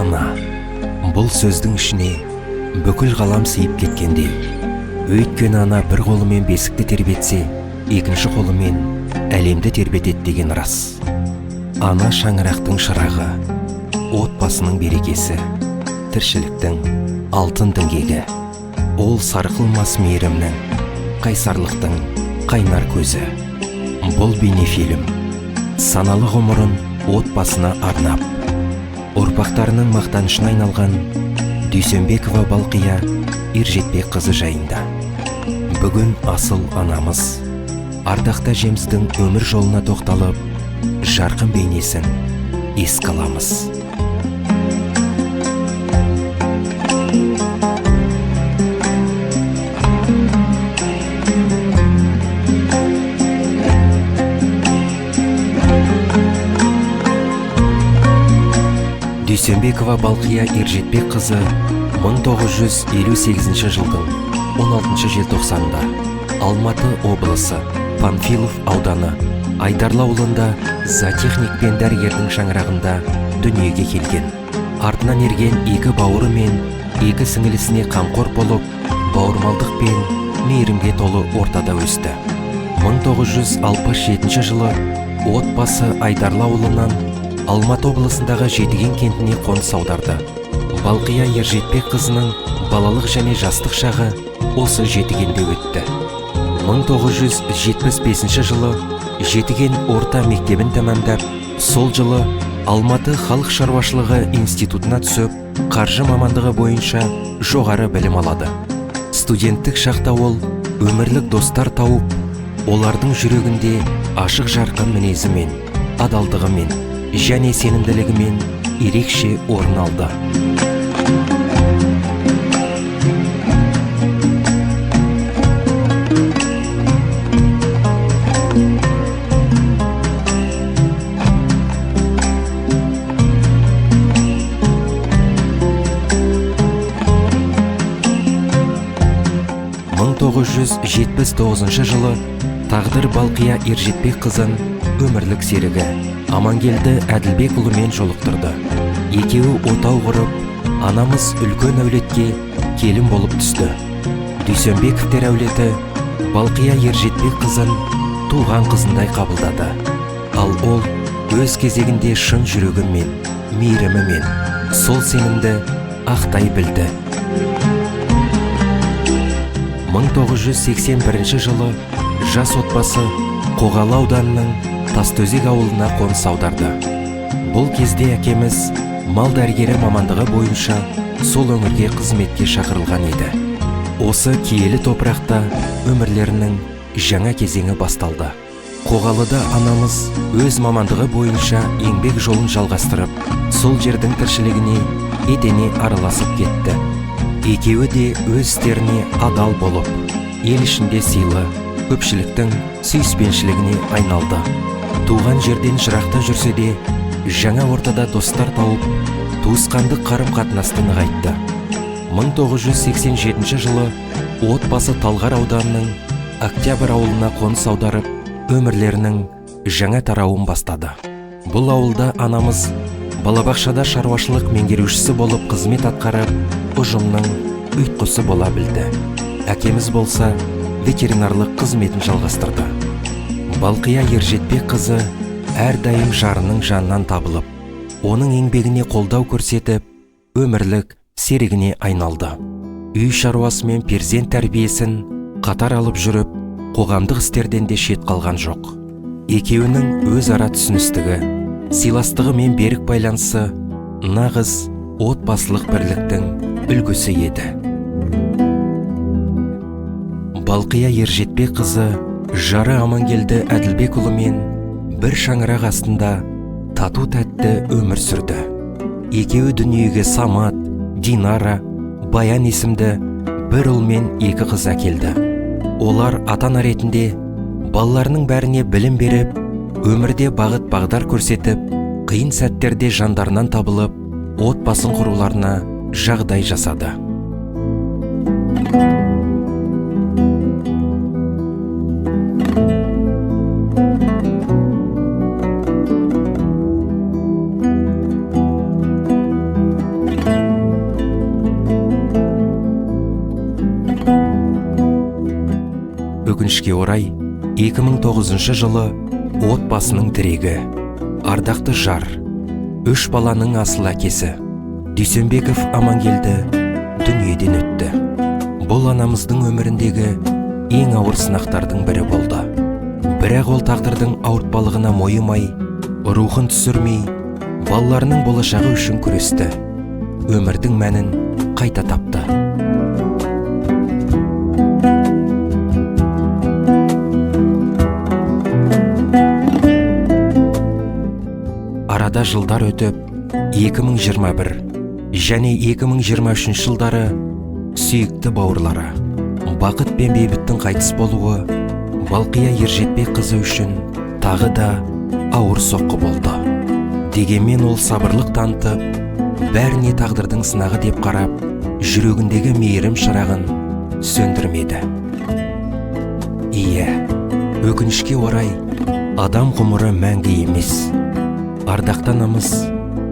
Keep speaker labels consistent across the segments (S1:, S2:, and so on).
S1: Ана. Бұл сөздің ішіне бүкіл ғалам сыйып кеткендей. Өйткені ана бір қолымен бесікті тербетсе, екінші қолымен әлемді тербетеді деген рас. Ана шаңырақтың шырағы, отбасының берекесі, тіршіліктің алтын діңгегі. Ол сарқылмас мейірімнің, қайсарлықтың қайнар көзі. Бұл бейнефильм саналы ғұмырын отбасына арнап, ұрпақтарының мақтанышына айналған Дүйсенбекова Балқия Ержетпекқызы жайында. Бүгін асыл анамыз ардақты әжеміздің өмір жолына тоқталып, жарқын бейнесін еске аламыз. Дүйсенбекова Балқия Ержетпекқызы 1958 жылдың 16 желтоқсанында Алматы облысы Панфилов ауданы Айдарлы ауылында зоотехник пен дәрігердің шаңырағында дүниеге келген. Артынан ерген екі бауыры мен екі сіңілісіне қамқор болып, бауырмалдық пен мейірімге толы ортада өсті. 1967 жылы отбасы Айдарлы ауылынан Алматы облысындағы Жетіген кентіне қоныс аударды. Балқия Ержетпекқызының балалық және жастық шағы осы Жетігенде өтті. 1975 жылы Жетіген орта мектебін тәмамдап, сол жылы Алматы халық шаруашылығы институтына түсіп, қаржы мамандығы бойынша жоғары білім алады. Студенттік шақта ол өмірлік достар тауып, олардың жүрегінде ашық жарқын мінезімен, адалдығымен және сенімділігімен ерекше орын алды. Мың 1979 жылы Тағдыр Балқия Ержетпекқызын өмірлік серігі Амангелді Әділбекұлымен жолықтырды. Екеуі отау құрып, анамыз үлкен әулетке келін болып түсті. Дүйсенбековтер әулеті Балқия Ержетпекқызын туған қызындай қабылдады. Ал ол өз кезегінде шын жүрегімен, мейірімімен сол сенімді ақтай білді. 1981 жылы жас отбасы Қоғалы ауданының Тастөзек ауылына қоныс аударды. Бұл кезде әкеміз мал дәрігері мамандығы бойынша сол өңірге қызметке шақырылған еді. Осы киелі топырақта өмірлерінің жаңа кезеңі басталды. Қоғалыда анамыз өз мамандығы бойынша еңбек жолын жалғастырып, сол жердің тіршілігіне етене араласып кетті. Екеуі де өз істеріне адал болып, ел ішінде сыйлы, көпшіліктің сүйіспеншілігіне айналды. Туған жерден жырақта жүрсе де, жаңа ортада достар тауып, туысқандық қарым-қатынасты нығайтты. 1987 жылы отбасы Талғар ауданының Октябрь ауылына қоныс аударып, өмірлерінің жаңа тарауын бастады. Бұл ауылда анамыз балабақшада шаруашылық меңгерушісі болып қызмет атқарып, ұжымның ұйытқысы бола білді. Әкеміз болса ветеринарлық қызметін жалғастырды. Балқия Ержетпекқызы әрдайым жарының жанынан табылып, оның еңбегіне қолдау көрсетіп, өмірлік серігіне айналды. Үй шаруасы мен перзент тәрбиесін қатар алып жүріп, қоғамдық істерден де шет қалған жоқ. Екеуінің өзара түсіністігі, сыйластығы мен берік байланысы нағыз отбасылық бірліктің үлгісі еді. Балқия Ержетпекқызы жары Амангелді Әділбекұлымен бір шаңырақ астында тату тәтті өмір сүрді. Екеуі дүниеге Самат, Динара, Баян есімді бір ұл мен екі қыз әкелді. Олар ата-ана ретінде балаларының бәріне білім беріп, өмірде бағыт-бағдар көрсетіп, қиын сәттерде жандарынан табылып, отбасын құруларына жағдай жасады. орай 2009 жылы отбасының тірегі, ардақты жар, 3 баланың асыл әкесі Дүйсенбеков Амангелді дүниеден өтті. Бұл анамыздың өміріндегі ең ауыр сынақтардың бірі болды. Бірақ ол тағдырдың ауыртпалығына мойымай, рухын түсірмей, балаларының болашағы үшін күресті. Өмірдің мәнін қайта тапты. Арада жылдар өтіп, 2021 және 2023 жылдары сүйікті бауырлары Бақыт пен Бейбіттің қайтыс болуы Балқия Ержетбек қызы үшін тағы да ауыр соққы болды. Дегенмен ол сабырлық танытып, бәріне тағдырдың сынағы деп қарап, жүрегіндегі мейірім шырағын сөндірмеді. Иә, өкінішке орай, адам ғұмыры мәңгі емес. Ардақты анамыз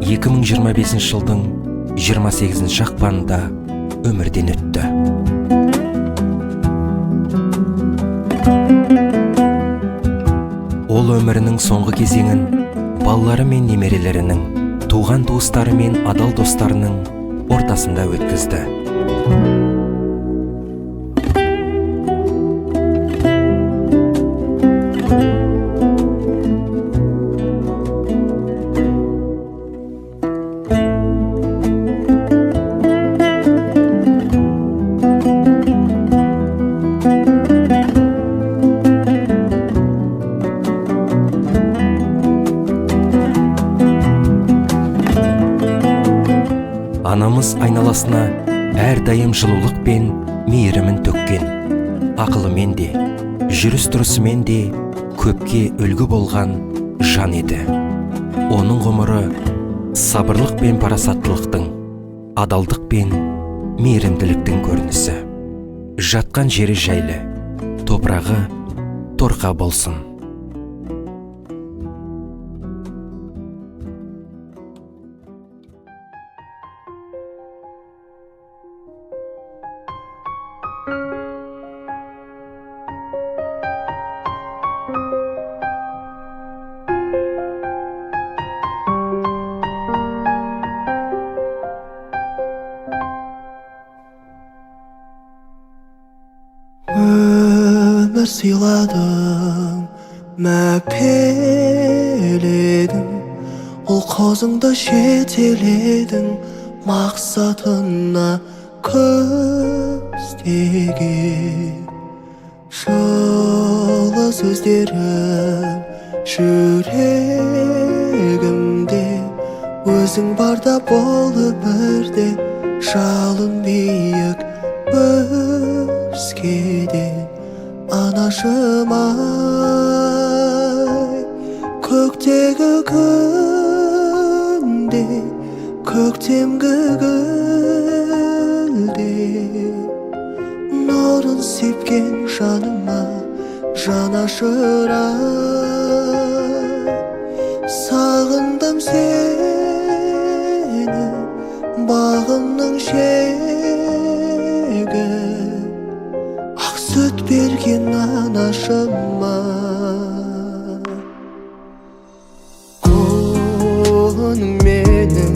S1: 2025 жылдың 28 ақпанында өмірден өтті. Ол өмірінің соңғы кезеңін балалары мен немерелерінің, туған туыстары мен адал достарының ортасында өткізді. Анамыз айналасына әрдайым жылулық пен мейірімін төккен. Ақылымен де, жүріс-тұрысымен де көпке үлгі болған жан еді. Оның ғұмыры сабырлық пен парасаттылықтың, адалдық пен мейірімділіктің көрінісі. Жатқан жері жайлы, топырағы торқа болсын.
S2: Өмір сыйладың, мәпеледің, ол қозыңды жетеледің, мақсатына көздеген. Жылы сөздерім жүрегімде, өзің барда бол өмірде, жалын биік өскеден. Анашым ай, көктегі күнде, көктемгі гүлде, нұрын сепкен жаныма жанашыр ай. Сағындым сені, бағымның шегі, сүт берген анашыма. Қолың менің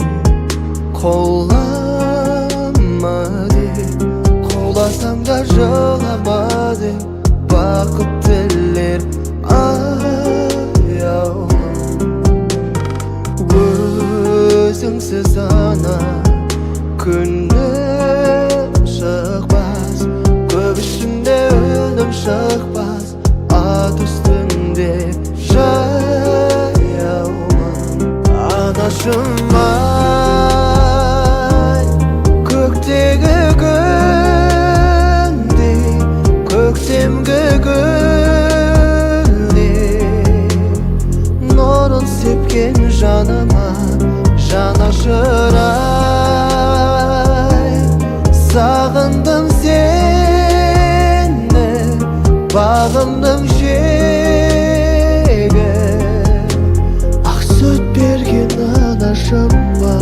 S2: қолама деп, қоласам да жылама деп, бақыт тілер аяулым. Өзіңсіз ана күнім шықпас, көп ішінде үнім шықпас, ат үстінде жаяумын. Анашым ай, көктегі күнде, көктемгі гүлде, нұрын сепкен жаныма жанашыр ай. Сағындым сені, бағымның жегі, ақ сүт берген анашыма.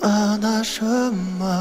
S2: анашыма